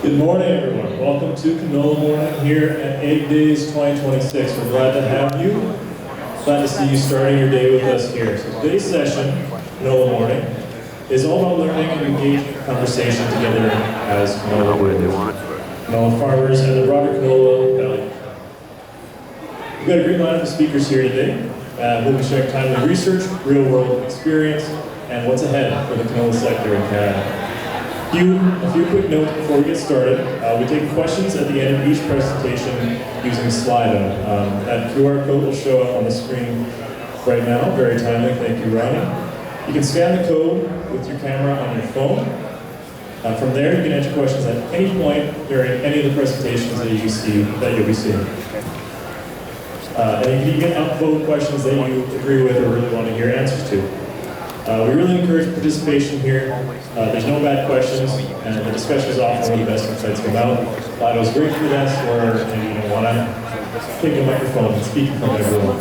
Good morning, everyone. Welcome to Canola Morning here at Ag Days 2026. We're glad to have you. Glad to see you starting your day with us here. So today's session, Canola Morning, is all about learning and engaging in conversation together as canola farmers and the broader Canola Valley. We've got a great lineup of speakers here today. We'll be sharing timely research, real-world experience, and what's ahead for the canola sector in Canada. A few quick notes before we get started. We take questions at the end of each presentation using Slido. That QR code will show up on the screen right now. Very timely, thank you, Ronnie. You can scan the code with your camera on your phone. From there, you can enter questions at any point during any of the presentations that you'll be seeing. And you can upvote questions that you agree with or really want to hear answers to. We really encourage participation here. There's no bad questions, and the discussion is often where the best insights come out. Lido's great for this, where maybe you don't want to take a microphone and speak in front of everyone.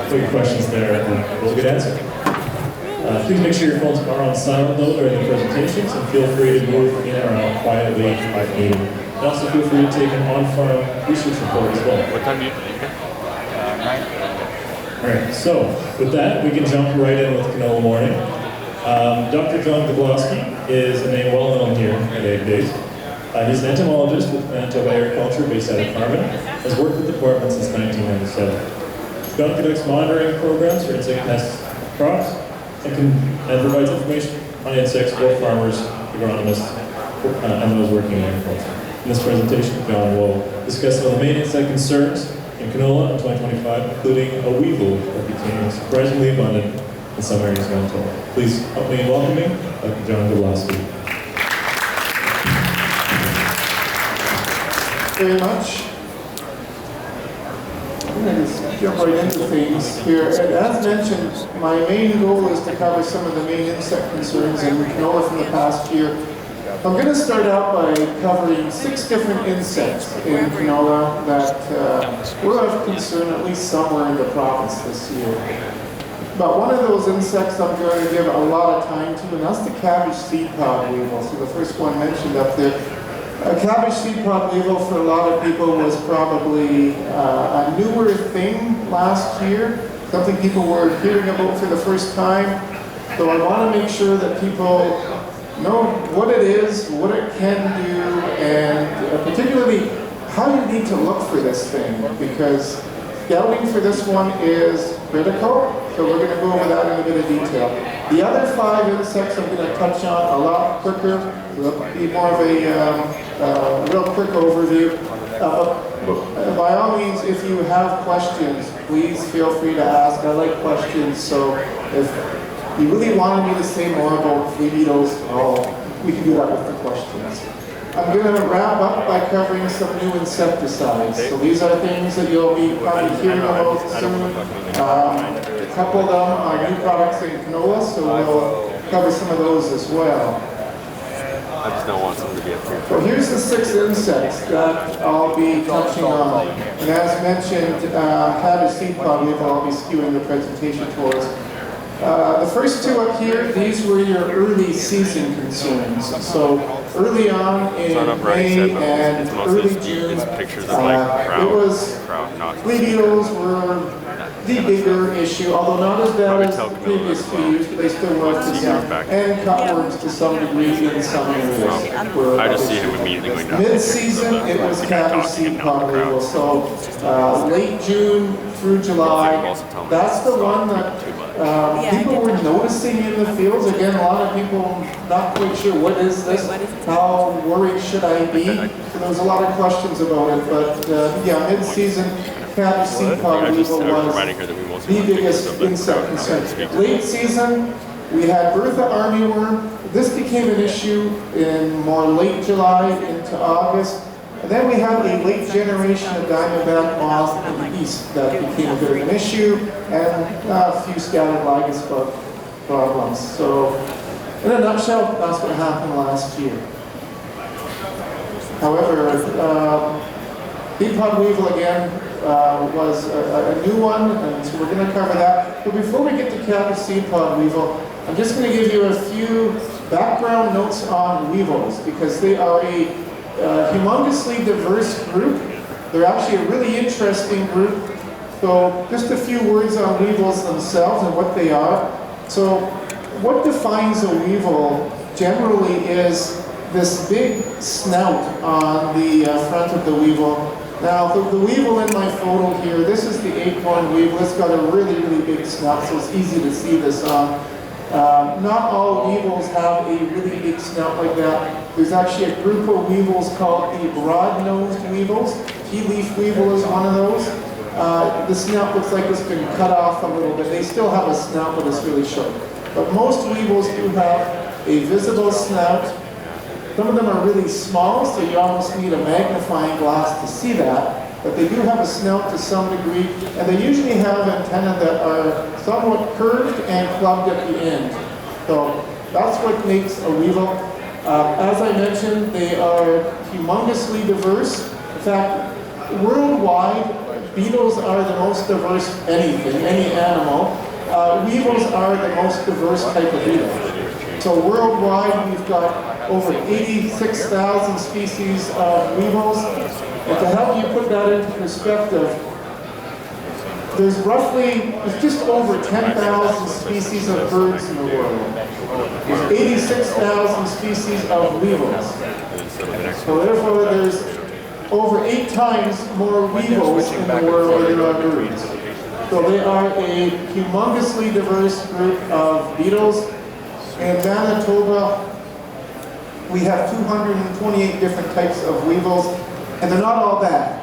Put your questions there, and we'll get answered. Please make sure your phones are on silent though during the presentations, and feel free to move in or out quietly if needed. And also feel free to take an on-farm research report as well. What time do you leave? 9. Alright, so with that, we can jump right in with Canola Morning. Dr. Gavloski is a name well known here at Ag Days. He's an entomologist with Manitoba Agriculture based out of Carmen, has worked with the department since 1997. John conducts monitoring programs for insect pests and crops and provides information on insects for farmers, agronomists, and those working in agriculture. In this presentation, John will discuss some of the main insect concerns in canola in 2025, including a weevil that became surprisingly abundant in some areas of Manitoba. Please help me in welcoming Dr. John Gavloski. Very much. I'm going to just jump right into things here. And as mentioned, my main goal is to cover some of the main insect concerns in canola from the past year. I'm going to start out by covering 6 different insects in canola that were of concern at least somewhere in the province this year. But one of those insects I'm going to give a lot of time to, and that's the cabbage seedpod weevil. So the first one mentioned up there. Cabbage seedpod weevil for a lot of people was probably a newer thing last year, something people were hearing about for the first time. So I want to make sure that people know what it is, what it can do, and particularly how you need to look for this thing, because scouting for this one is critical, so we're going to go over that in a bit of detail. The other 5 insects I'm going to touch on a lot quicker. It'll be more of a real quick overview. By all means, if you have questions, please feel free to ask. I like questions, so if you really wanted me to say more about weevils, we can do that with the questions. I'm going to wrap up by covering some new insecticides. So these are things that you'll be probably hearing about soon. A couple of them are new products in canola, so we'll cover some of those as well. I just don't want someone to be up here. So here's the 6 insects that I'll be touching on. And as mentioned, cabbage seedpod weevil I'll be skewing the presentation towards. The first 2 up here, these were your early season concerns. So early on in May and early June, it was weevils were the bigger issue, although not as bad as the previous few years, but they still were concerned, and cutworms to some degree in some areas. I just see him immediately going down. Mid-season, it was cabbage seedpod weevil. So late June through July, that's the one that people were noticing in the fields. Again, a lot of people not quite sure what is this, how worried should I be? So there was a lot of questions about it, but yeah, mid-season, cabbage seedpod weevil was the biggest insect concern. Late season, we had Bertha armyworm. This became an issue in more late July into August. And then we had a late generation of diamondback moth in the east that became a bit of an issue, and a few scattered lygus bug problems. So, in a nutshell, that's what happened last year. However, seedpod weevil again was a new one, and so we're going to cover that. But before we get to cabbage seedpod weevil, I'm just going to give you a few background notes on weevils, because they are a humongously diverse group. They're actually a really interesting group. So just a few words on weevils themselves and what they are. So what defines a weevil generally is this big snout on the front of the weevil. Now, the weevil in my photo here, this is the acorn weevil. It's got a really, really big snout, so it's easy to see this on. Not all weevils have a really big snout like that. There's actually a group of weevils called the broad-nosed weevils. Tea leaf weevil is one of those. The snout looks like it's been cut off a little bit. They still have a snout, but it's really short. But most weevils do have a visible snout. Some of them are really small, so you almost need a magnifying glass to see that. But they do have a snout to some degree, and they usually have antennae that are somewhat curved and clubbed at the end. So that's what makes a weevil. As I mentioned, they are humongously diverse. In fact, worldwide, beetles are the most diverse anything, any animal. Weevils are the most diverse type of beetle. So worldwide, we've got over 86,000 species of weevils. And to help you put that into perspective, there's just over 10,000 species of birds in the world. There's 86,000 species of weevils. So therefore, there's over 8 times more weevils in the world than there are birds. So they are a humongously diverse group of beetles. In Manitoba, we have 228 different types of weevils, and they're not all bad.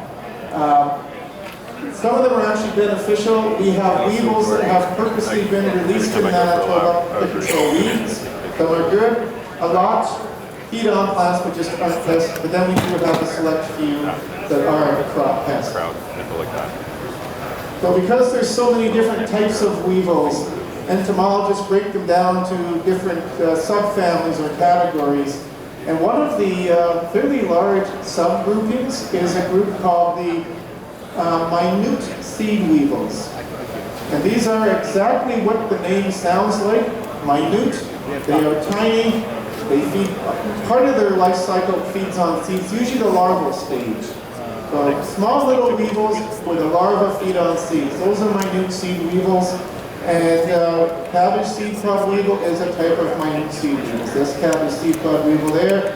Some of them are actually beneficial. We have weevils that have purposely been released in Manitoba to control weeds. Some are good. A lot feed on plants but just aren't pests, but then we do have a select few that are crop pests. So because there's so many different types of weevils, entomologists break them down to different subfamilies or categories. And one of the fairly large subgroupings is a group called the minute seed weevils. And these are exactly what the name sounds like, minute. They are tiny. They feed, part of their life cycle feeds on seeds, usually the larval stage. So small little weevils with a larva feed on seeds. Those are minute seed weevils. And cabbage seedpod weevil is a type of minute seed weevils. This cabbage seedpod weevil there,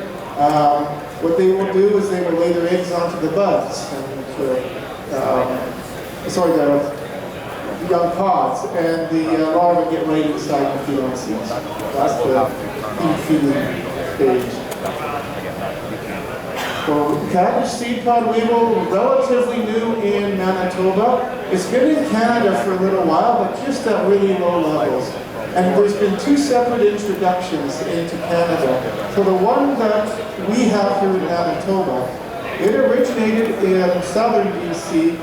what they will do is they will lay their eggs onto the buds, the young pods, and the larvae get right inside and feed on seeds. That's the feeding stage. So cabbage seedpod weevil, relatively new in Manitoba. It's been in Canada for a little while, but just at really low levels. And there's been 2 separate introductions into Canada. So the one that we have here in Manitoba, it originated in southern BC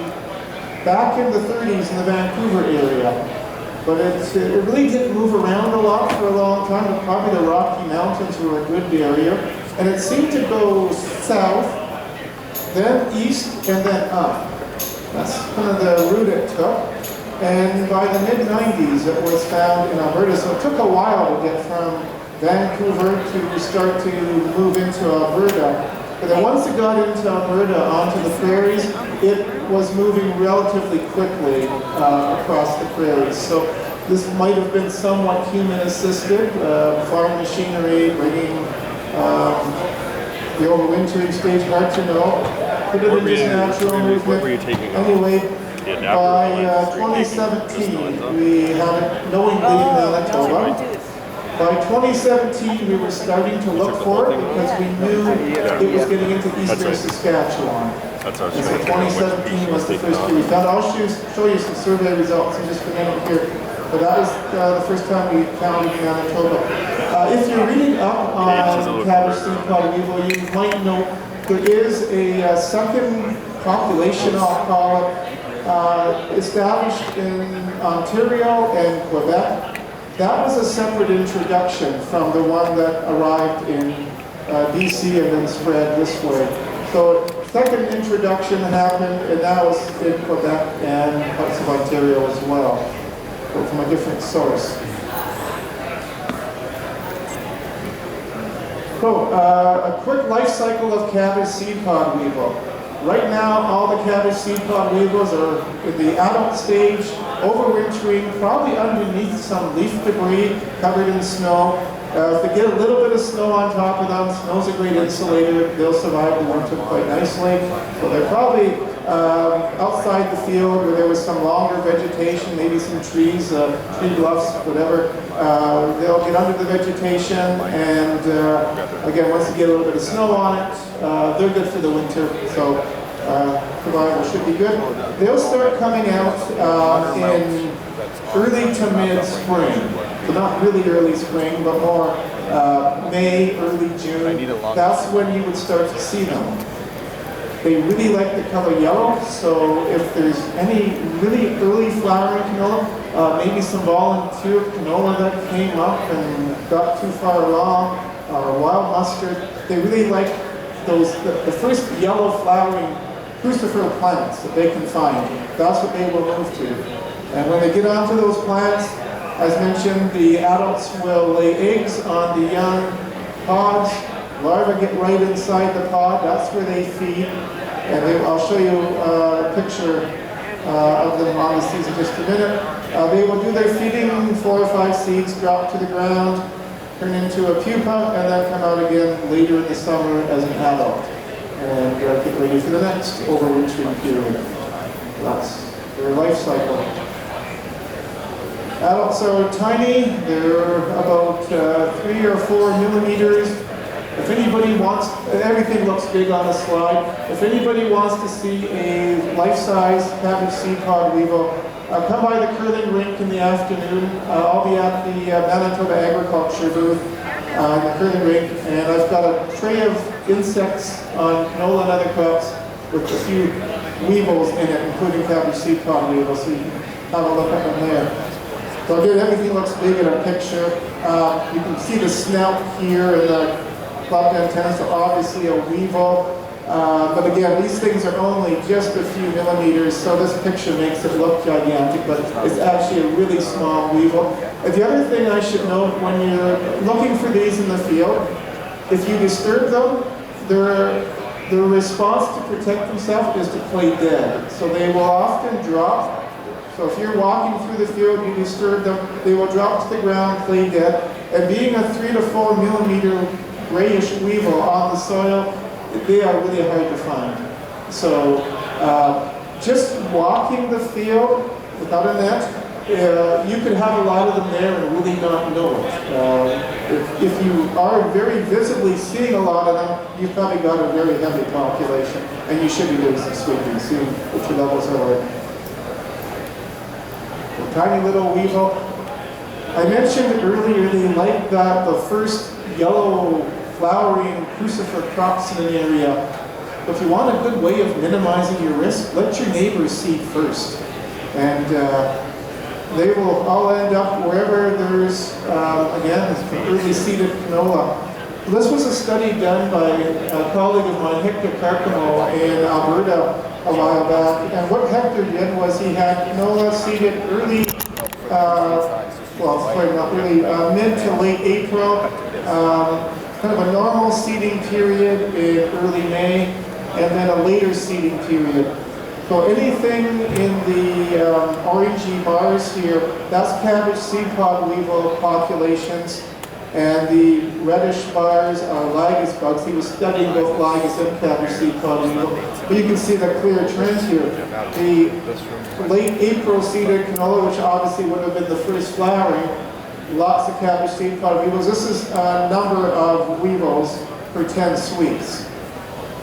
back in the 30s in the Vancouver area. But it really didn't move around a lot for a long time, but probably the Rocky Mountains were a good barrier. And it seemed to go south, then east, and then up. That's kind of the route it took. And by the mid-90s, it was found in Alberta. So it took a while to get from Vancouver to start to move into Alberta. But then once it got into Alberta, onto the prairies, it was moving relatively quickly across the prairies. So this might have been somewhat human-assisted, farm machinery, bringing the overwintering stage, hard to know. Could have been just natural movement. Anyway, by 2017, we had it knowingly in Manitoba. By 2017, we were starting to look for it because we knew it was getting into eastern Saskatchewan. And so 2017 was the first year we found it. I'll show you some survey results in just a minute here. But that was the first time we found it in Manitoba. If you're reading up on cabbage seedpod weevil, you might know there is a second population, I'll call it, established in Ontario and Quebec. That was a separate introduction from the one that arrived in BC and then spread this way. So second introduction happened, and now it's in Quebec and parts of Ontario as well, but from a different source. So, a quick life cycle of cabbage seed pod weevil. Right now, all the cabbage seed pod weevils are in the adult stage, overwintering, probably underneath some leaf debris covered in snow. If they get a little bit of snow on top of them, snow's a great insulator, they'll survive the winter quite nicely. So they're probably outside the field where there was some longer vegetation, maybe some trees, tree bluffs, whatever. They'll get under the vegetation, and again, once you get a little bit of snow on it, they're good for the winter. So survival should be good. They'll start coming out in early to mid-spring. So not really early spring, but more May, early June. That's when you would start to see them. They really like the color yellow, so if there's any really early flowering canola, maybe some volunteer canola that came up and got too far along, or wild mustard, they really like those, the first yellow flowering crucifer plants that they can find. That's what they will move to. And when they get onto those plants, as mentioned, the adults will lay eggs on the young pods. Larvae get right inside the pod. That's where they feed. And I'll show you a picture of them on the seeds in just a minute. They will do their feeding, 4 or 5 seeds drop to the ground, turn into a pupa, and then come out again later in the summer as an adult. And get ready for the next overwintering period. That's their life cycle. Adults are tiny, they're about 3 or 4 millimeters. If anybody wants, everything looks big on the slide. If anybody wants to see a life-size cabbage seed pod weevil, come by the curling rink in the afternoon. I'll be at the Manitoba Agriculture booth in the curling rink, and I've got a tray of insects on canola and other crops with a few weevils in it, including cabbage seed pod weevils, so you can have a look at them there. So again, everything looks big in our picture. You can see the snout here and the clubbed antennas, so obviously a weevil. But again, these things are only just a few millimeters, so this picture makes it look gigantic, but it's actually a really small weevil. And the other thing I should note when you're looking for these in the field, if you disturb them, their response to protect themselves is to play dead. So they will often drop. So if you're walking through the field, you disturb them, they will drop to the ground, play dead. And being a 3 to 4 millimeter grayish weevil on the soil, they are really hard to find. So just walking the field without a net, you could have a lot of them there and really not know it. If you are very visibly seeing a lot of them, you've probably got a very heavy population, and you should be doing some sweeping, seeing what your levels are like. Tiny little weevil. I mentioned earlier they like that the first yellow flowering crucifer crops in an area. If you want a good way of minimizing your risk, let your neighbors seed first. And they will all end up wherever there's, again, early seeded canola. This was a study done by a colleague of mine, Hector Carcamo, in Alberta a while back. And what Hector did was he had canola seeded early, mid to late April, kind of a normal seeding period in early May, and then a later seeding period. So anything in the orangey bars here, that's cabbage seed pod weevil populations. And the reddish bars are lygus bugs. He was studying both lygus and cabbage seed pod weevil. But you can see the clear trend here. The late April seeded canola, which obviously would have been the first flowering, lots of cabbage seed pod weevils. This is a number of weevils per 10 sweeps.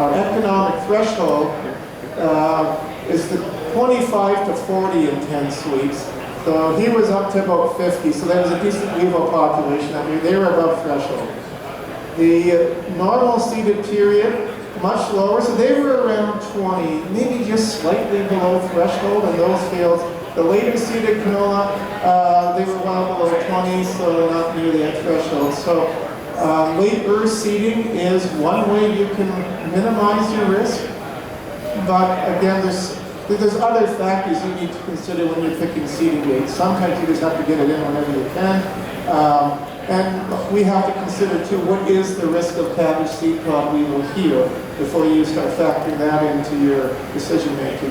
Our economic threshold is the 25 to 40 in 10 sweeps. So he was up to about 50, so there was a decent weevil population that year. They were above threshold. The normal seeded period, much lower, so they were around 20, maybe just slightly below threshold in those fields. The later seeded canola, they were well below 20, so not nearly at threshold. So late earth seeding is one way you can minimize your risk, but again, there's other factors you need to consider when you're picking seeding dates. Sometimes you just have to get it in whenever you can. And we have to consider too, what is the risk of cabbage seed pod weevil here before you start factoring that into your decision making.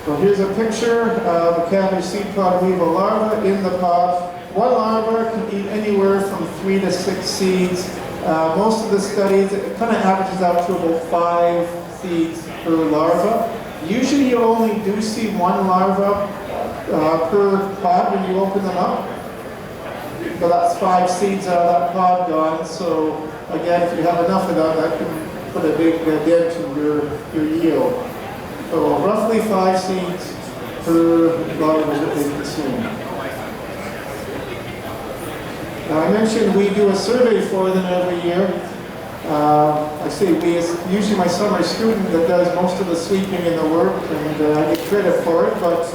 So here's a picture of a cabbage seed pod weevil larva in the pod. One larva can eat anywhere from 3 to 6 seeds. Most of the studies, it kind of averages out to about 5 seeds per larva. Usually you only do see one larva per pod when you open them up. So that's 5 seeds out of that pod gone. So again, if you have enough of that, that can put a big dent in your yield. So roughly 5 seeds per larva that they consume. Now I mentioned we do a survey for them every year. I say we, it's usually my summer student that does most of the sweeping and the work, and I get credit for it, but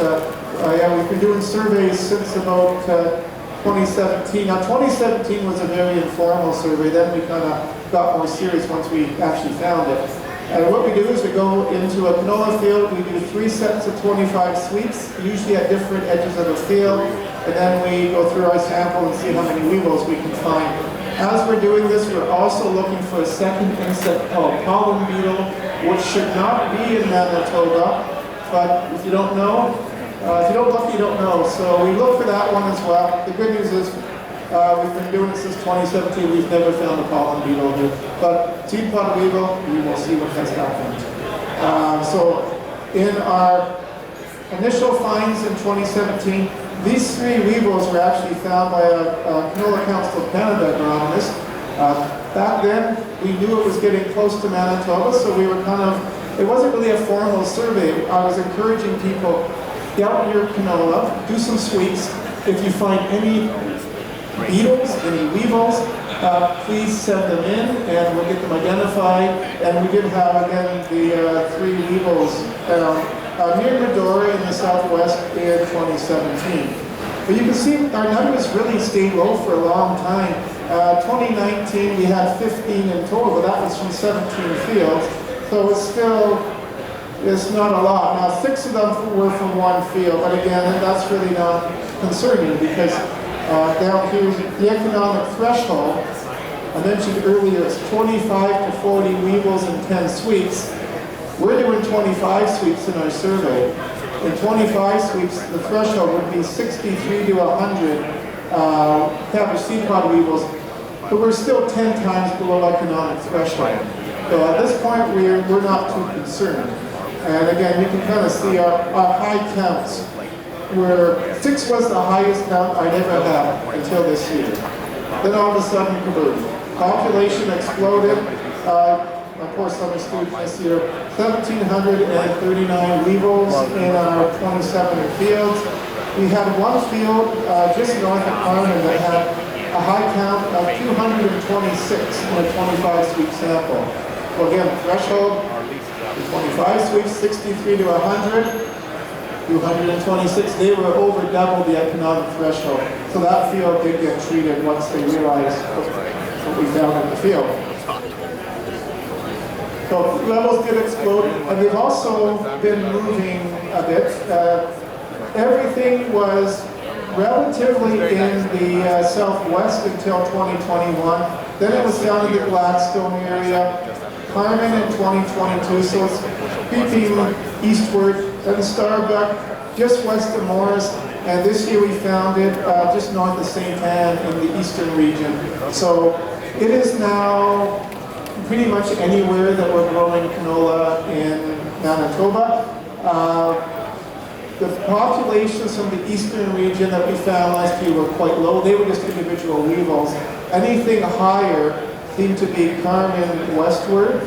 yeah, we've been doing surveys since about 2017. Now 2017 was a very informal survey, then we kind of got more serious once we actually found it. And what we do is we go into a canola field, we do 3 sets of 25 sweeps, usually at different edges of the field, and then we go through our sample and see how many weevils we can find. As we're doing this, we're also looking for a second insect called pollen beetle, which should not be in Manitoba, but if you don't know, if you don't look, you don't know. So we look for that one as well. The good news is we've been doing it since 2017. We've never found a pollen beetle here. But seed pod weevil, we will see what has happened. So in our initial finds in 2017, these 3 weevils were actually found by a Canola Council of Canada agronomist. Back then, we knew it was getting close to Manitoba, so we were kind of, it wasn't really a formal survey. I was encouraging people, get out your canola, do some sweeps. If you find any beetles, any weevils, please send them in and we'll get them identified. And we did have, again, the 3 weevils found near Medora in the southwest in 2017. But you can see our numbers really stayed low for a long time. 2019 we had 15 in total, but that was from 17 fields. So it's not a lot. Now 6 of them were from one field, but again, that's really not concerning because down here, the economic threshold, I mentioned earlier, it's 25 to 40 weevils and 10 sweeps. We're doing 25 sweeps in our survey. In 25 sweeps, the threshold would be 63 to 100 cabbage seed pod weevils, but we're still 10 times below economic threshold. So at this point, we're not too concerned. And again, you can kind of see our high counts, where 6 was the highest count I'd ever had until this year. Then all of a sudden, kaboom. Population exploded. My poor summer student this year, 1,739 weevils in our 27 fields. We had one field just north of Carmen that had a high count of 226 in a 25 sweep sample. So again, threshold, the 25 sweeps, 63 to 100, 226, they were over double the economic threshold. So that field did get treated once they realized what we found in the field. So levels did explode, and they've also been moving a bit. Everything was relatively in the southwest until 2021. Then it was down in the Gladstone area, Carmen in 2022, so it's creeping eastward, then Starbuck just west of Morris, and this year we found it just north of St. Anne in the eastern region. So it is now pretty much anywhere that we're growing canola in Manitoba. The populations from the eastern region that we found last year were quite low. They were just individual weevils. Anything higher seemed to be Carmen westward.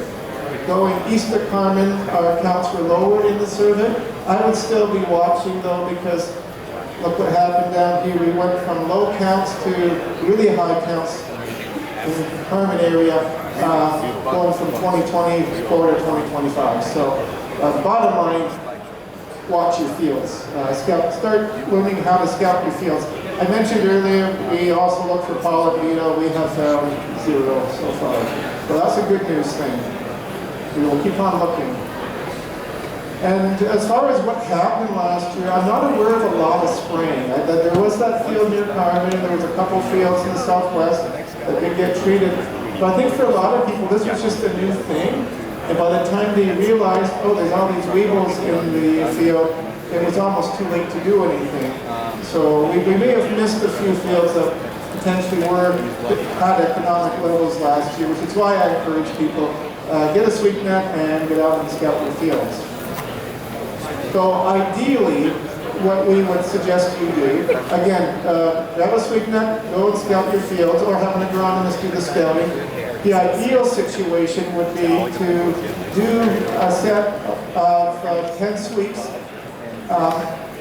Going east of Carmen, our counts were lower in the survey. I would still be watching though, because look what happened down here. We went from low counts to really high counts in the Carmen area, going from 2024 to 2025. So bottom line, watch your fields. Start learning how to scout your fields. I mentioned earlier, we also look for pollen beetle. We have found 0 so far. So that's a good news thing. We will keep on looking. And as far as what happened last year, I'm not aware of a lot of spraying. There was that field near Carmen, there was a couple fields in the southwest that did get treated. But I think for a lot of people, this was just a new thing. And by the time they realized, oh, there's all these weevils in the field, it was almost too late to do anything. So we may have missed a few fields that potentially had economic levels last year, which is why I encourage people, get a sweep net and get out and scout your fields. So ideally, what we would suggest you do, again, grab a sweep net, go and scout your fields, or have an agronomist do the scouting. The ideal situation would be to do a set of 10 sweeps,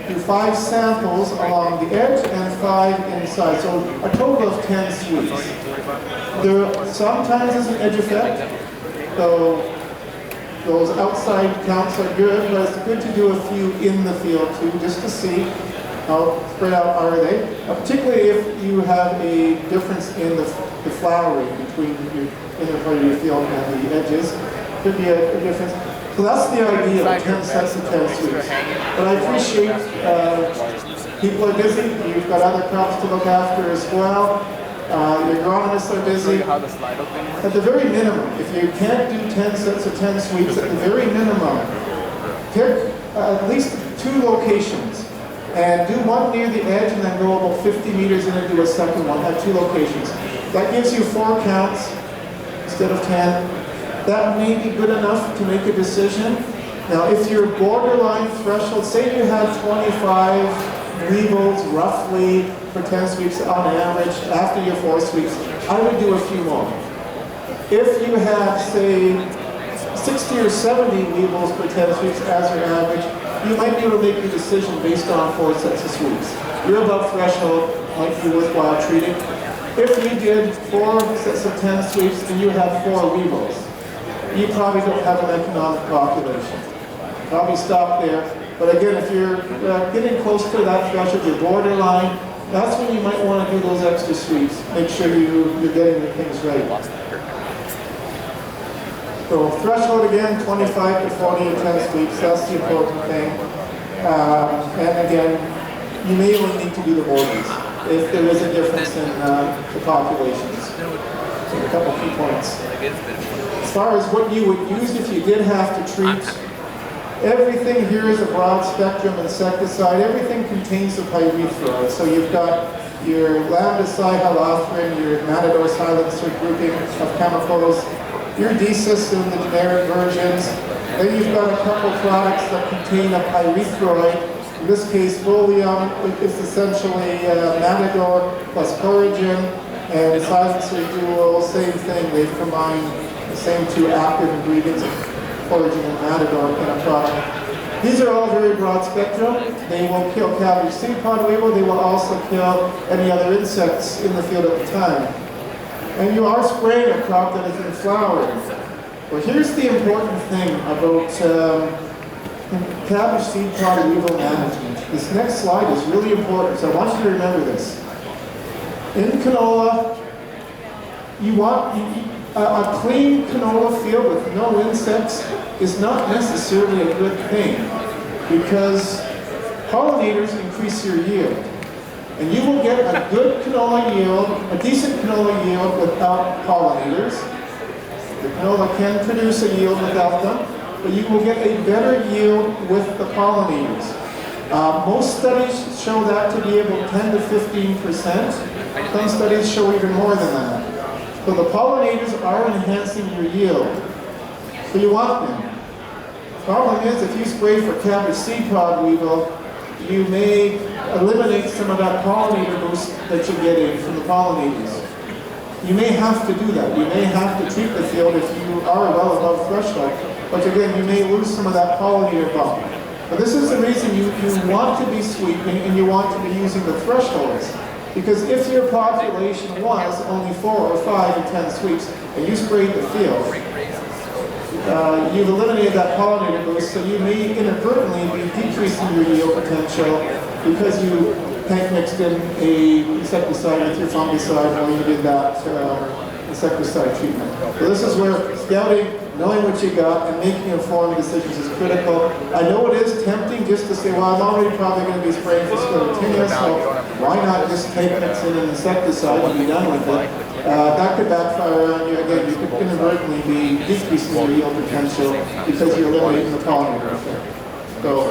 do 5 samples along the edge and 5 inside, so a total of 10 sweeps. There sometimes is an edge effect, so those outside counts are good, but it's good to do a few in the field too, just to see how spread out are they, particularly if you have a difference in the flowering between your inner part of your field and the edges. Could be a difference. So that's the idea of 10 sets of 10 sweeps. But I appreciate people are busy, you've got other crops to look after as well. Your agronomists are busy. At the very minimum, if you can't do 10 sets of 10 sweeps, at the very minimum, pick at least 2 locations and do one near the edge and then go about 50 meters in and do a second one at 2 locations. That gives you 4 counts instead of 10. That may be good enough to make a decision. Now, if your borderline threshold, say you have 25 weevils roughly for 10 sweeps on average after your 4 sweeps, I would do a few more. If you have, say, 60 or 70 weevils per 10 sweeps as your average, you might be able to make your decision based on 4 sets of sweeps. You're above threshold, might be worthwhile treating. If you did 4 sets of 10 sweeps and you have 4 weevils, you probably don't have an economic population. Probably stop there. But again, if you're getting close to that threshold, your borderline, that's when you might want to do those extra sweeps. Make sure you're getting the things right. So threshold again, 25 to 40 and 10 sweeps, that's the important thing. And again, you may only need to do the borders if there is a difference in the populations. So a couple key points. As far as what you would use if you did have to treat, everything here is a broad spectrum insecticide. Everything contains the pyrethroid. So you've got your lambdicide, halothrine, your matador silencer grouping of chemicals, your decis in the generic versions. Then you've got a couple products that contain a pyrethroid. In this case, Folium is essentially matador plus coragen, and silencer dual, same thing. They've combined the same 2 active ingredients, coragen and matador, in a product. These are all very broad spectrum. They will kill cabbage seedpod weevil. They will also kill any other insects in the field at the time. And you are spraying a crop that is in flowering. Well, here's the important thing about cabbage seedpod weevil management. This next slide is really important, so I want you to remember this. In canola, you want a clean canola field with no insects is not necessarily a good thing, because pollinators increase your yield. And you will get a good canola yield, a decent canola yield without pollinators. The canola can produce a yield without them, but you will get a better yield with the pollinators. Most studies show that to be about 10 to 15%. Some studies show even more than that. So the pollinators are enhancing your yield. So you want them. The problem is, if you spray for cabbage seedpod weevil, you may eliminate some of that pollinator boost that you're getting from the pollinators. You may have to do that. You may have to treat the field if you are well above threshold. But again, you may lose some of that pollinator bump. But this is the reason you want to be sweeping and you want to be using the thresholds. Because if your population was only 4 or 5 and 10 sweeps, and you sprayed the field, you've eliminated that pollinator boost, so you may inadvertently be decreasing your yield potential because you tank mixed in a insecticide with your fungicide, or you did that insecticide treatment. So this is where scouting knowing what you got and making informed decisions is critical. I know it is tempting just to say, well, I'm already probably going to be spraying for sclerotinia, so why not just take mix in an insecticide and be done with it? That could backfire on you. Again, you could inadvertently be decreasing your yield potential because you're eliminating the pollinator effect. So,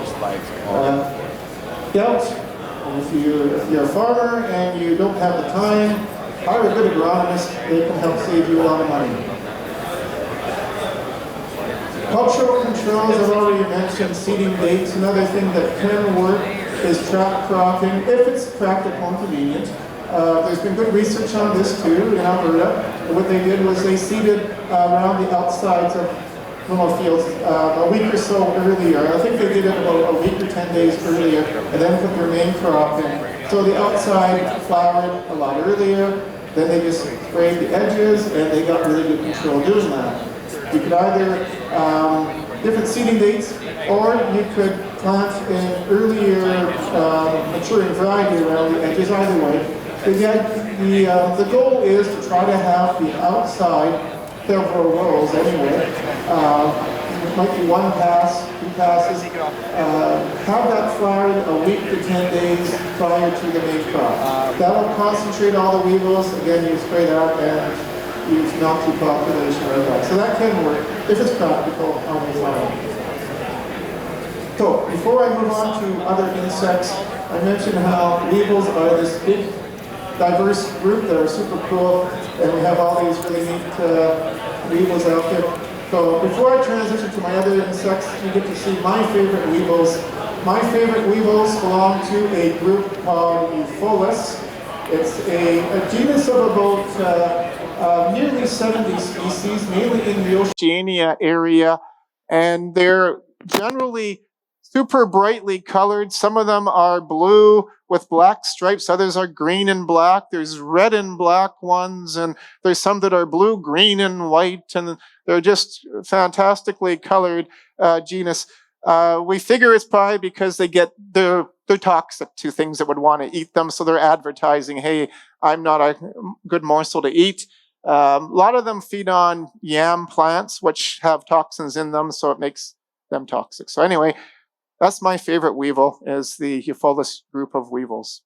if you're a farmer and you don't have the time, hire a good agronomist. They can help save you a lot of money. Cultural controls, I've already mentioned seeding dates. Another thing that can work is trap cropping, if it's practical and convenient. There's been good research on this too in Alberta. What they did was they seeded around the outsides of normal fields a week or so earlier. I think they did it about a week or 10 days earlier, and then put their main crop in. So the outside flowered a lot earlier, then they just sprayed the edges, and they got really good control doing that. You could either, different seeding dates, or you could plant an earlier maturing variety around the edges, either way. The goal is to try to have the outside several rows anyway. It might be one pass, 2 passes. Have that flowered a week to 10 days prior to the main crop. That'll concentrate all the weevils. Again, you spray that and you knock your population right back. So that can work if it's practical on the farm. So before I move on to other insects, I mentioned how weevils are this big diverse group that are super cool, and we have all these really neat weevils out there. So before I transition to my other insects, you get to see my favorite weevils. My favorite weevils belong to a group called Eupholus. It's a genus of about nearly 70 species, mainly in the Oceania area, and they're generally super brightly colored. Some of them are blue with black stripes, others are green and black. There's red and black ones, and there's some that are blue, green, and white, and they're just fantastically colored genus. We figure it's probably because they're toxic to things that would want to eat them, so they're advertising, hey, I'm not a good morsel to eat. A lot of them feed on yam plants, which have toxins in them, so it makes them toxic. So anyway, that's my favorite weevil, is the Eupholus group of weevils.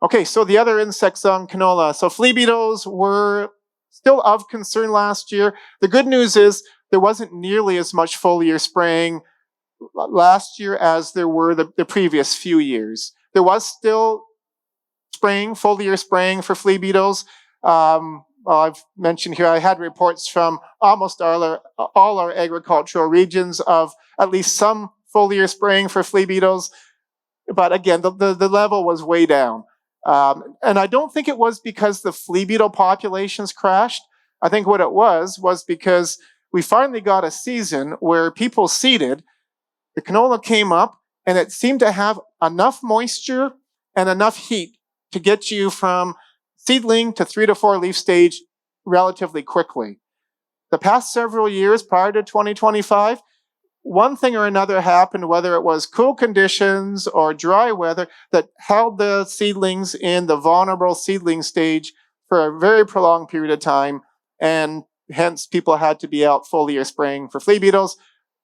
Okay, so the other insects on canola. So flea beetles were still of concern last year. The good news is there wasn't nearly as much foliar spraying last year as there were the previous few years. There was still foliar spraying for flea beetles. I've mentioned here, I had reports from almost all our agricultural regions of at least some foliar spraying for flea beetles. But again, the level was way down. And I don't think it was because the flea beetle populations crashed. I think what it was because we finally got a season where people seeded, the canola came up, and it seemed to have enough moisture and enough heat to get you from seedling to 3 to 4 leaf stage relatively quickly. The past several years prior to 2025, one thing or another happened, whether it was cool conditions or dry weather, that held the seedlings in the vulnerable seedling stage for a very prolonged period of time, and hence people had to be out foliar spraying for flea beetles.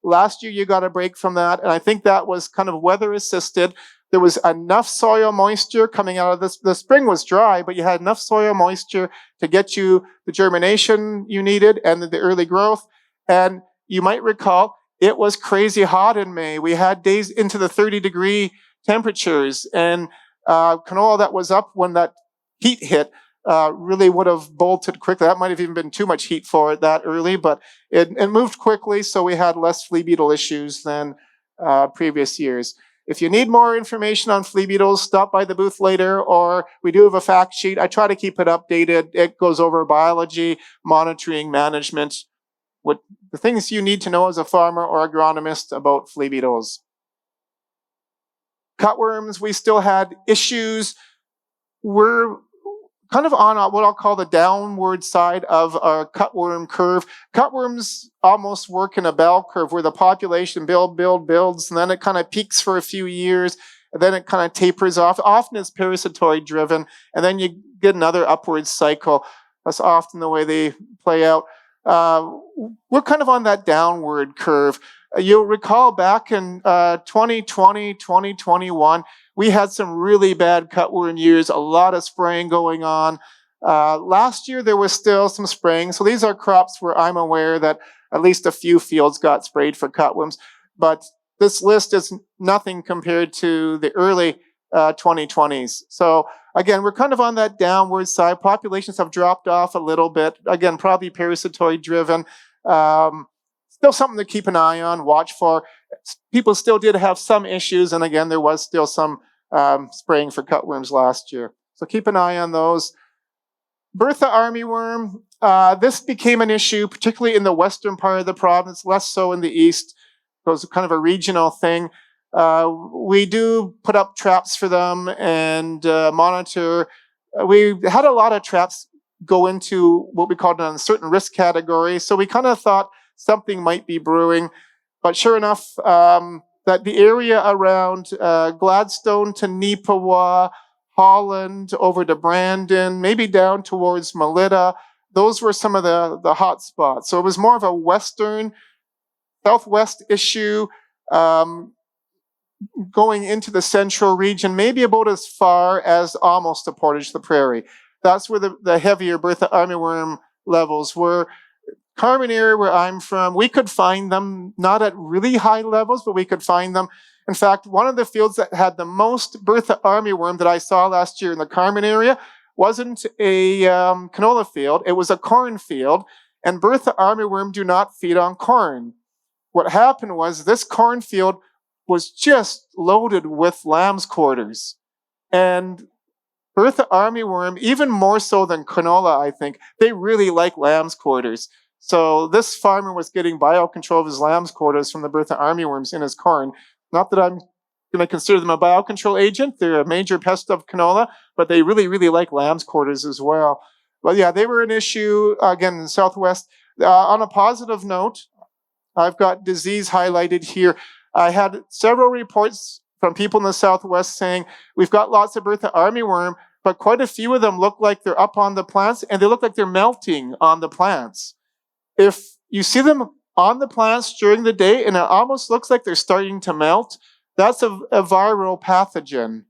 Last year you got a break from that, and I think that was kind of weather assisted. There was enough soil moisture coming out of this. The spring was dry, but you had enough soil moisture to get you the germination you needed and the early growth. And you might recall, it was crazy hot in May. We had days into the 30-degree temperatures, and canola that was up when that heat hit really would have bolted quickly. That might have even been too much heat for it that early, but it moved quickly, so we had less flea beetle issues than previous years. If you need more information on flea beetles, stop by the booth later, or we do have a fact sheet. I try to keep it updated. It goes over biology, monitoring, management, what the things you need to know as a farmer or agronomist about flea beetles. Cutworms, we still had issues. We're kind of on what I'll call the downward side of our cutworm curve. Cutworms almost work in a bell curve where the population builds, and then it kind of peaks for a few years, and then it kind of tapers off. Often it's parasitoid driven, and then you get another upward cycle. That's often the way they play out. we're kind of on that downward curve. You'll recall back in 2020, 2021, we had some really bad cutworm years, a lot of spraying going on. Last year, there was still some spraying. So these are crops where I'm aware that at least a few fields got sprayed for cutworms. But this list is nothing compared to the early 2020s. So again, we're kind of on that downward side. Populations have dropped off a little bit. Again, probably parasitoid driven. Still something to keep an eye on, watch for. People still did have some issues. And again, there was still some spraying for cutworms last year. So keep an eye on those. Bertha armyworm, this became an issue, particularly in the western part of the province, less so in the east. It was kind of a regional thing. We do put up traps for them and monitor. We had a lot of traps go into what we called an uncertain risk category. So we kind of thought something might be brewing. But sure enough, that the area around Gladstone to Neepawa, Holland, over to Brandon, maybe down towards Melita, those were some of the hot spots. So it was more of a western, southwest issue, going into the central region, maybe about as far as almost to Portage la Prairie. That's where the heavier Bertha armyworm levels were. Carmen area where I'm from, we could find them, not at really high levels, but we could find them. In fact, one of the fields that had the most Bertha armyworm that I saw last year in the Carmen area wasn't a canola field, it was a corn field, and Bertha armyworm do not feed on corn. What happened was this cornfield was just loaded with lamb's quarters. And Bertha armyworm, even more so than canola, I think, they really like lamb's quarters. So this farmer was getting biocontrol of his lamb's quarters from the Bertha armyworms in his corn. Not that I'm going to consider them a biocontrol agent. They're a major pest of canola, but they really, really like lamb's quarters as well. But yeah, they were an issue, again, in the Southwest. On a positive note, I've got disease highlighted here. I had several reports from people in the Southwest saying, we've got lots of Bertha armyworm, but quite a few of them look like they're up on the plants, and they look like they're melting on the plants. If you see them on the plants during the day, and it almost looks like they're starting to melt, that's a viral pathogen.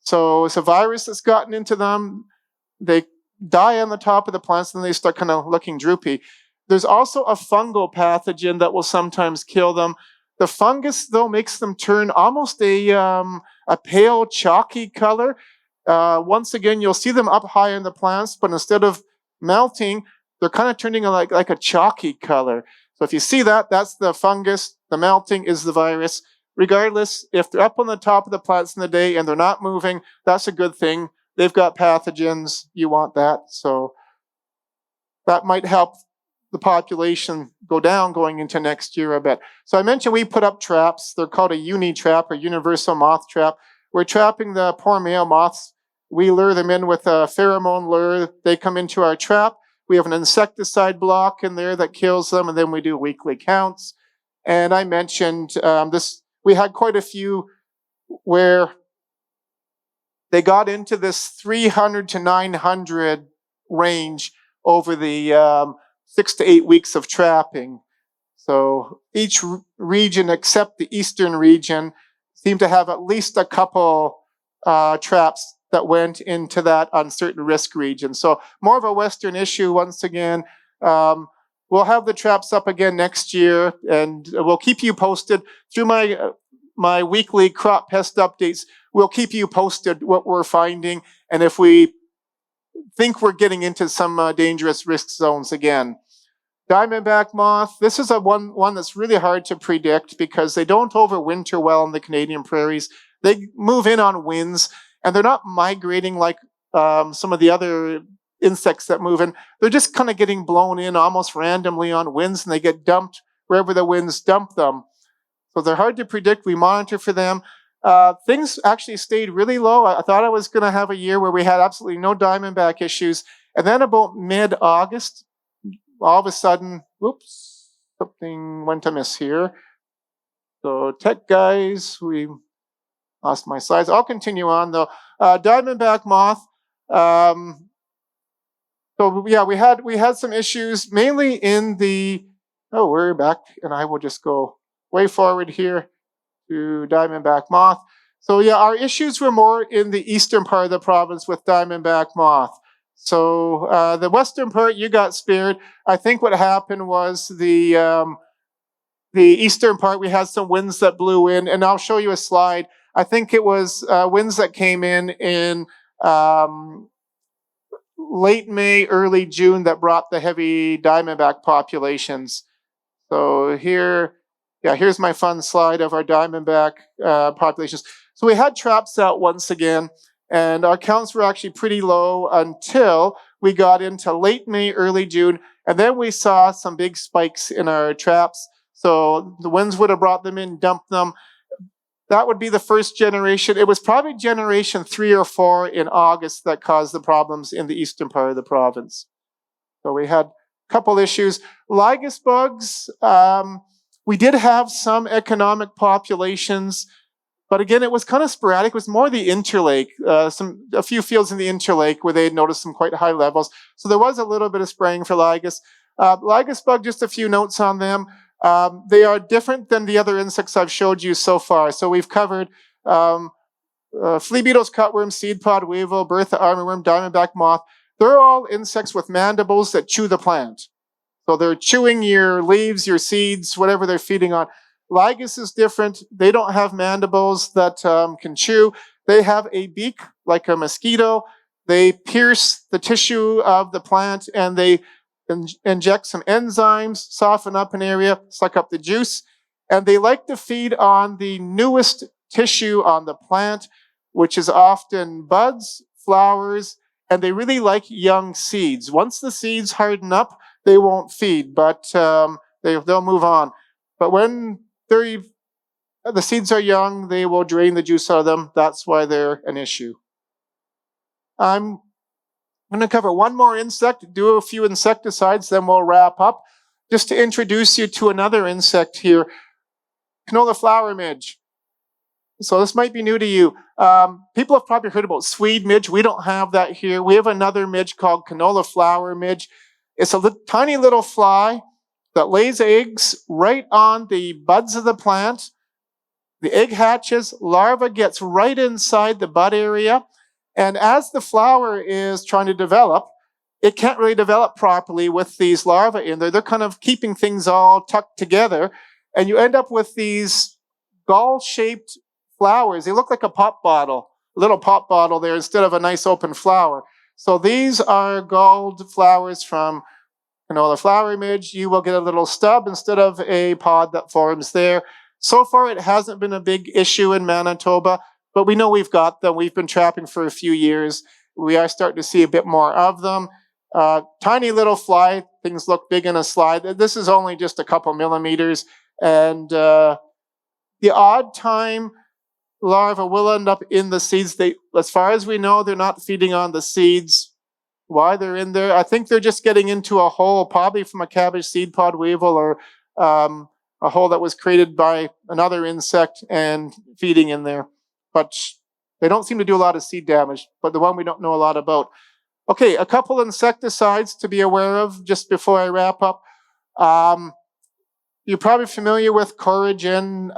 So it's a virus that's gotten into them. They die on the top of the plants, and then they start kind of looking droopy. There's also a fungal pathogen that will sometimes kill them. The fungus, though, makes them turn almost a pale, chalky color. Once again, you'll see them up high in the plants, but instead of melting, they're kind of turning like a chalky color. So if you see that, that's the fungus. The melting is the virus. Regardless, if they're up on the top of the plants in the day and they're not moving, that's a good thing. They've got pathogens. You want that. So that might help the population go down going into next year a bit. So I mentioned we put up traps. They're called a uni-trap or universal moth trap. We're trapping the poor male moths. We lure them in with a pheromone lure. They come into our trap. We have an insecticide block in there that kills them, and then we do weekly counts. And I mentioned this, we had quite a few where they got into this 300 to 900 range over the 6 to 8 weeks of trapping. So each region except the eastern region seemed to have at least a couple traps that went into that uncertain risk region. So more of a western issue once again. We'll have the traps up again next year, and we'll keep you posted through my weekly crop pest updates. We'll keep you posted what we're finding, and if we think we're getting into some dangerous risk zones again. Diamondback moth, this is one that's really hard to predict because they don't overwinter well in the Canadian prairies. They move in on winds, and they're not migrating like some of the other insects that move in. They're just kind of getting blown in almost randomly on winds, and they get dumped wherever the winds dump them. So they're hard to predict. We monitor for them. Things actually stayed really low. I thought I was going to have a year where we had absolutely no diamondback issues. And then about mid-August, all of a sudden, whoops, something went amiss here. So tech guys, we lost my slides. I'll continue on though. Diamondback moth. So yeah, we had some issues mainly in the, oh, we're back, and I will just go way forward here to diamondback moth. So yeah, our issues were more in the eastern part of the province with diamondback moth. So the western part, you got spared. I think what happened was the eastern part, we had some winds that blew in, and I'll show you a slide. I think it was winds that came in late May, early June that brought the heavy diamondback populations. So here, yeah, here's my fun slide of our diamondback populations. So we had traps out once again, and our counts were actually pretty low until we got into late May, early June, and then we saw some big spikes in our traps. So the winds would have brought them in, dumped them. That would be the first generation. It was probably generation 3 or 4 in August that caused the problems in the eastern part of the province. So we had a couple issues. Lygus bugs, we did have some economic populations, but again, it was kind of sporadic. It was more the interlake, a few fields in the interlake where they had noticed some quite high levels. So there was a little bit of spraying for Lygus. Lygus bug, just a few notes on them. They are different than the other insects I've showed you so far. So we've covered flea beetles, cutworms, seedpod, weevil, Bertha armyworm, diamondback moth. They're all insects with mandibles that chew the plant. So they're chewing your leaves, your seeds, whatever they're feeding on. Lygus is different. They don't have mandibles that can chew. They have a beak like a mosquito. They pierce the tissue of the plant and they inject some enzymes, soften up an area, suck up the juice, and they like to feed on the newest tissue on the plant, which is often buds, flowers, and they really like young seeds. Once the seeds harden up, they won't feed, but they'll move on. But when the seeds are young, they will drain the juice out of them. That's why they're an issue. I'm going to cover one more insect, do a few insecticides, then we'll wrap up. Just to introduce you to another insect here, canola flower midge. So this might be new to you. People have probably heard about Swede midge. We don't have that here. We have another midge called canola flower midge. It's a tiny little fly that lays eggs right on the buds of the plant. The egg hatches, larva gets right inside the bud area. And as the flower is trying to develop, it can't really develop properly with these larvae in there. They're kind of keeping things all tucked together. And you end up with these gall-shaped flowers. They look like a pop bottle, a little pop bottle there instead of a nice open flower. So these are galled flowers from canola flower midge. You will get a little stub instead of a pod that forms there. So far, it hasn't been a big issue in Manitoba, but we know we've got them. We've been trapping for a few years. We are starting to see a bit more of them. Tiny little fly. Things look big in a slide. This is only just a couple millimeters. And the odd time larva will end up in the seeds. As far as we know, they're not feeding on the seeds. Why they're in there? I think they're just getting into a hole, probably from a cabbage seed pod weevil or a hole that was created by another insect and feeding in there. But they don't seem to do a lot of seed damage, but the one we don't know a lot about. Okay, a couple insecticides to be aware of just before I wrap up. You're probably familiar with Coragen,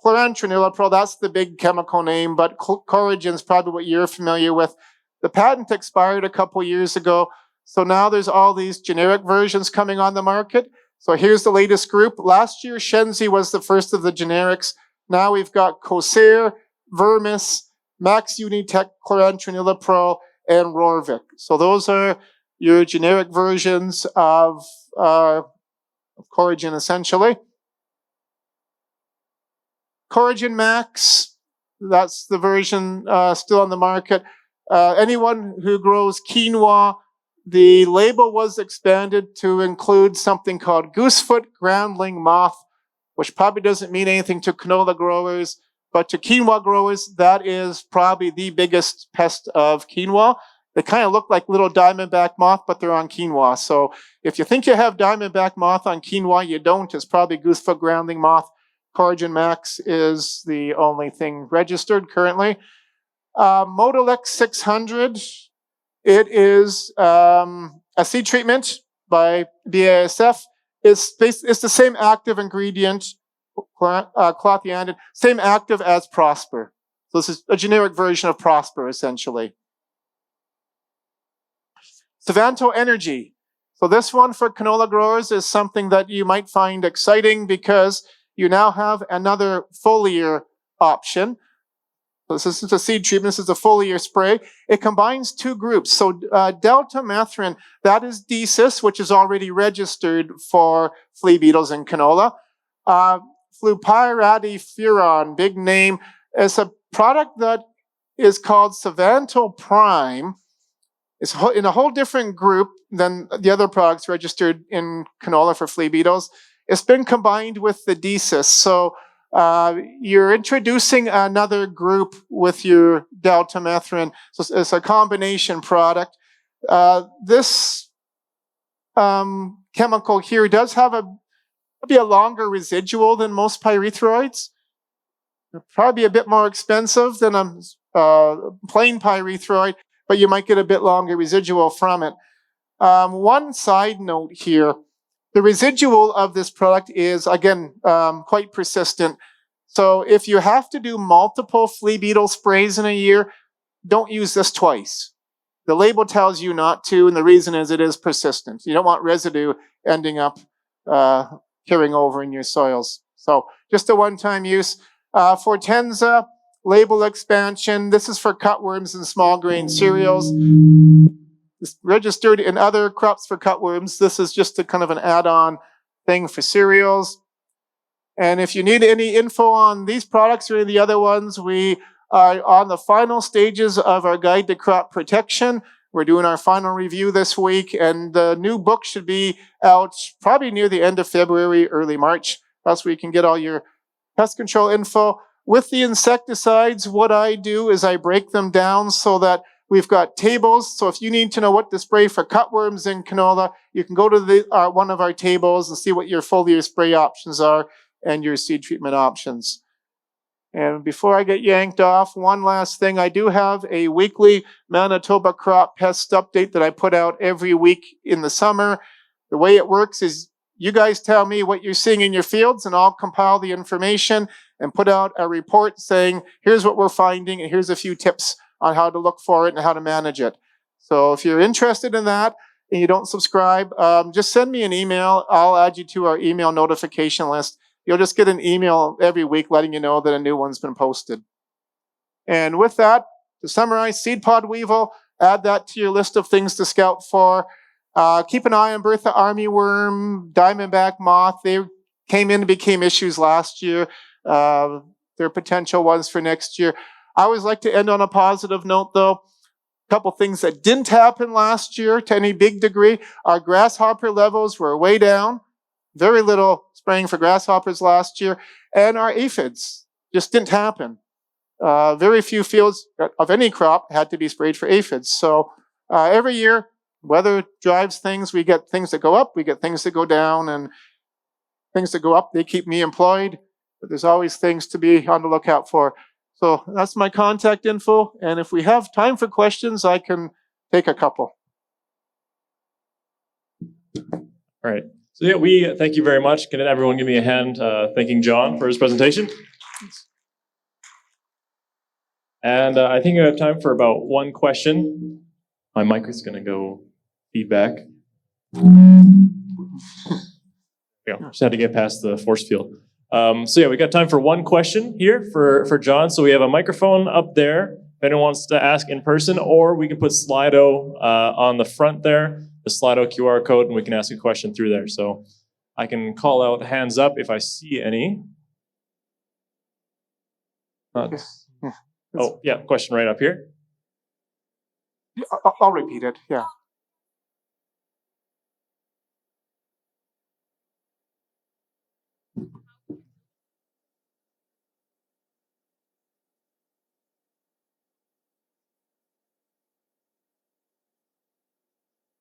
chlorantraniliprole, that's the big chemical name, but Coragen is probably what you're familiar with. The patent expired a couple years ago, so now there's all these generic versions coming on the market. So here's the latest group. Last year, Shenzi was the first of the generics. Now we've got Cosair, Vermis, Max Unitech, chlorantraniliprole, and Rorvik. So those are your generic versions of Coragen, essentially. Coragen Max, that's the version still on the market. Anyone who grows quinoa, the label was expanded to include something called goosefoot groundling moth, which probably doesn't mean anything to canola growers, but to quinoa growers, that is probably the biggest pest of quinoa. They kind of look like little diamondback moth, but they're on quinoa. So if you think you have diamondback moth on quinoa, you don't. It's probably goosefoot groundling moth. Coragen Max is the only thing registered currently. Modelex 600. It is a seed treatment by BASF. It's the same active ingredient, clothianidin, same active as Prosper. So this is a generic version of Prosper, essentially. Savanto Energy. So this one for canola growers is something that you might find exciting because you now have another foliar option. So this is a seed treatment. This is a foliar spray. It combines two groups. So deltamethrin, that is decis, which is already registered for flea beetles in canola. Flupyradifuron, big name, is a product that is called Savanto Prime. It's in a whole different group than the other products registered in canola for flea beetles. It's been combined with the decis. So you're introducing another group with your deltamethrin. So it's a combination product. This chemical here does have a longer residual than most pyrethroids. It'll probably be a bit more expensive than a plain pyrethroid, but you might get a bit longer residual from it. One side note here, the residual of this product is, again, quite persistent. So if you have to do multiple flea beetle sprays in a year, don't use this twice. The label tells you not to, and the reason is it is persistent. You don't want residue ending up carrying over in your soils. So just a one-time use. Fortenza, label expansion. This is for cutworms and small grain cereals. It's registered in other crops for cutworms. This is just a kind of an add-on thing for cereals. And if you need any info on these products or any of the other ones, we are on the final stages of our guide to crop protection. We're doing our final review this week, and the new book should be out probably near the end of February, early March. That's where you can get all your pest control info. With the insecticides, what I do is I break them down so that we've got tables. So if you need to know what to spray for cutworms in canola, you can go to one of our tables and see what your foliar spray options are and your seed treatment options. And before I get yanked off, one last thing. I do have a weekly Manitoba crop pest update that I put out every week in the summer. The way it works is you guys tell me what you're seeing in your fields, and I'll compile the information and put out a report saying, here's what we're finding, and here's a few tips on how to look for it and how to manage it. So if you're interested in that and you don't subscribe, just send me an email. I'll add you to our email notification list. You'll just get an email every week letting you know that a new one's been posted. And with that, to summarize, seedpod weevil, add that to your list of things to scout for. Keep an eye on Bertha armyworm, diamondback moth. They came in and became issues last year. They're potential ones for next year. I always like to end on a positive note, though. A couple things that didn't happen last year to any big degree. Our grasshopper levels were way down. Very little spraying for grasshoppers last year. And our aphids just didn't happen. Very few fields of any crop had to be sprayed for aphids. So every year, weather drives things. We get things that go up, we get things that go down, and things that go up, they keep me employed. But there's always things to be on the lookout for. So that's my contact info. And if we have time for questions, I can take a couple. All right. So yeah, we thank you very much. Can everyone give me a hand thanking John for his presentation? And I think I have time for about one question. My mic is going to go feedback. Yeah, just had to get past the force field. So yeah, we got time for one question here for John. So we have a microphone up there if anyone wants to ask in person, or we can put Slido on the front there, the Slido QR code, and we can ask a question through there. So I can call out hands up if I see any. Oh, yeah, question right up here. I'll repeat it, yeah.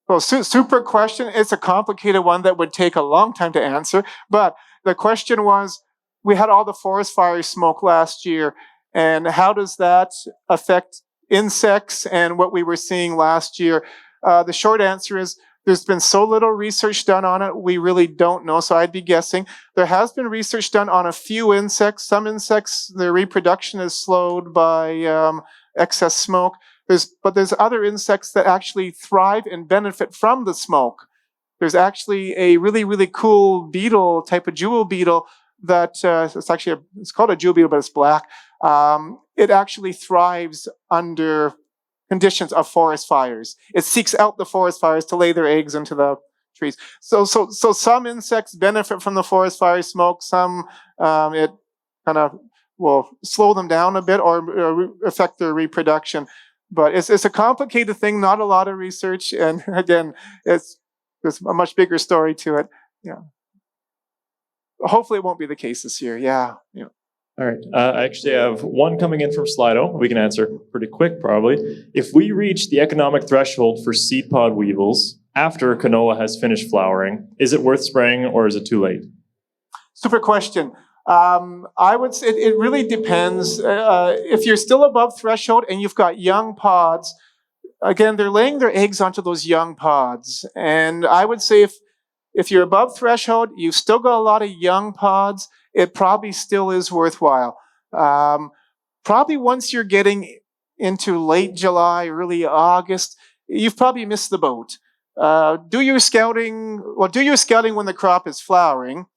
Well, super question. It's a complicated one that would take a long time to answer. But the question was, we had all the forest fire smoke last year, and how does that affect insects and what we were seeing last year? The short answer is there's been so little research done on it, we really don't know, so I'd be guessing. There has been research done on a few insects. Some insects, their reproduction is slowed by excess smoke. But there's other insects that actually thrive and benefit from the smoke. There's actually a really, really cool beetle, type of jewel beetle, that it's called a jewel beetle, but it's black. It actually thrives under conditions of forest fires. It seeks out the forest fires to lay their eggs into the trees. So some insects benefit from the forest fire smoke. Some it kind of will slow them down a bit or affect their reproduction. But it's a complicated thing. Not a lot of research, and again, there's a much bigger story to it. Yeah. Hopefully, it won't be the case this year. Yeah. All right. I actually have one coming in from Slido. We can answer pretty quick, probably. If we reach the economic threshold for seed pod weevils after canola has finished flowering, is it worth spraying or is it too late? Super question. I would say it really depends. If you're still above threshold and you've got young pods, again, they're laying their eggs onto those young pods. And I would say if you're above threshold, you've still got a lot of young pods, it probably still is worthwhile. Probably once you're getting into late July, early August, you've probably missed the boat. Do your scouting when the crop is flowering.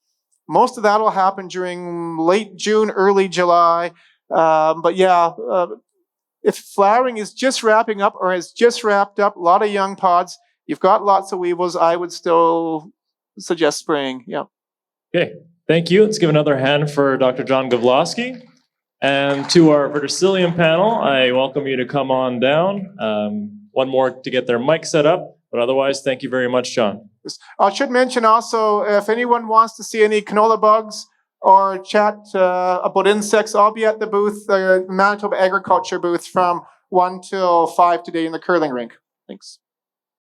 Most of that will happen during late June, early July. But yeah, if flowering is just wrapping up or has just wrapped up, a lot of young pods, you've got lots of weevils, I would still suggest spraying. Yeah. Okay. Thank you. Let's give another hand for Dr. John Gavloski. And to our Verticillium panel, I welcome you to come on down. One more to get their mic set up, but otherwise, thank you very much, John. I should mention also, if anyone wants to see any canola bugs or chat about insects, I'll be at the booth, the Manitoba Agriculture booth from 1 till 5 today in the curling rink. Thanks.